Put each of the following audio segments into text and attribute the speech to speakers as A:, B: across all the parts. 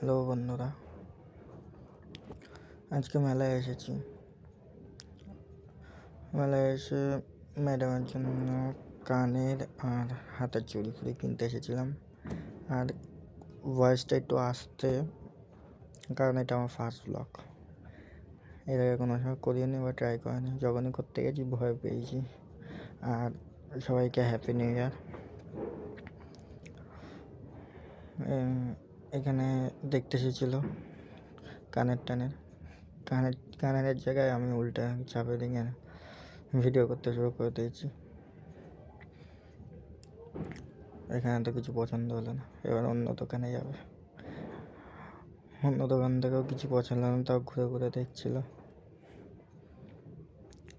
A: Hello বন্ধুরা, আজকে মেলায় এসেছি। মেলায় এসে ম্যাডামের জন্য কানের আর হাতের চুড়ি ফুড়ি কিনতে এসেছিলাম। আর ভয়েসটা একটু আসতে, কারণ এটা আমার ফার্স্ট ব্লগ। এর আগে কোনো সময় করিনি বা ট্রাই করিনি। যখনই করতে গেছি ভয় পেয়েছি। আর সবাইকে হ্যাপি নিউ ইয়ার। এখানে দেখতে এসেছিলো কানের জায়গায় আমি উল্টা চাপে দিয়ে ভিডিও করতে শুরু করে দিয়েছি। এখানে তো কিছু পছন্দ হলো না, এবার অন্য দোকানে যাবে। অন্য দোকান থেকেও কিছু পছন্দ হলো না, তাও ঘুরে ঘুরে দেখছিল।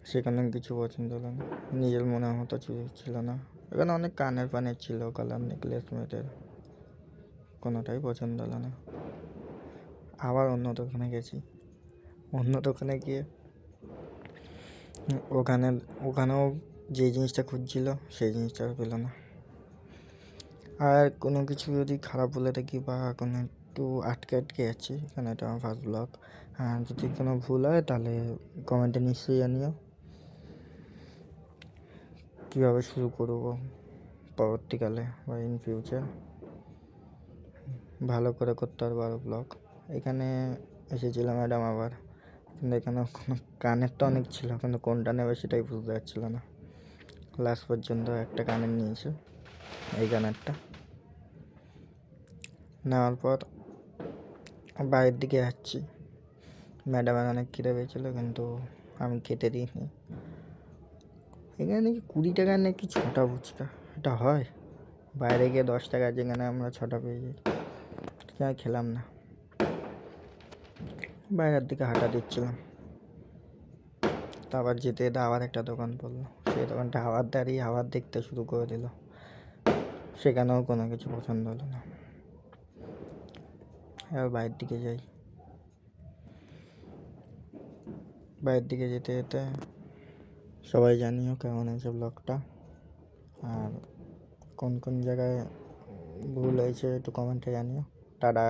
A: সেখানে কিছু পছন্দ হলো না, নিজের মনের মতো ছিল না। এখানে অনেক কানের ছিল, গলার নেকলেস মেয়েদের, কোনোটাই পছন্দ হলো না। আবার অন্য দোকানে গেছি। অন্য দোকানে গিয়ে ওখানেও যে জিনিসটা খুঁজছিল সেই জিনিসটা পেলো না। আর কোনো কিছু যদি খারাপ বলে থাকি বা কোনো একটু আটকে যাচ্ছি, এখানে এটা আমার ফার্স্ট ব্লগ। আর যদি কোনো ভুল হয় তাহলে কমেন্টে নিশ্চয়ই জানিও। কীভাবে শুরু করবো পরবর্তীকালে বা ইন ফিউচার, ভালো করে করতে পারবো আরও ব্লগ। এখানে এসেছিলাম ম্যাডাম আবার, কিন্তু এখানে কোনো কানের তো অনেক ছিল, কিন্তু কোনটা নেবে সেটাই বুঝতে পারছিল না। লাস্ট পর্যন্ত একটা কানের নিয়েছে, এই কানেরটা নেওয়ার পর বাইরের দিকে যাচ্ছি। ম্যাডামের অনেক খিদে পেয়েছিলো, কিন্তু আমি খেতে দিইনি। এখানে নাকি 20 টাকার নাকি 6টা ফুচকা, এটা হয়? বাইরে গিয়ে 10 টাকা, যেখানে আমরা 6টা পেয়ে যাই। আমি খেলাম না, বাইরের দিকে হাঁটা দিচ্ছিলাম। তারপর যেতে যেতে আবার একটা দোকান পড়লো, সেই দোকানটা আবার দাঁড়িয়ে আবার দেখতে শুরু করে দিল। সেখানেও কোনো কিছু পছন্দ হলো না। এবার বাইরের দিকে যাই। বাইরের দিকে যেতে যেতে সবাই জানিও কেমন হয়েছে ব্লগটা, আর কোন কোন জায়গায় ভুল হয়েছে একটু কমেন্টে জানিও। টাটা।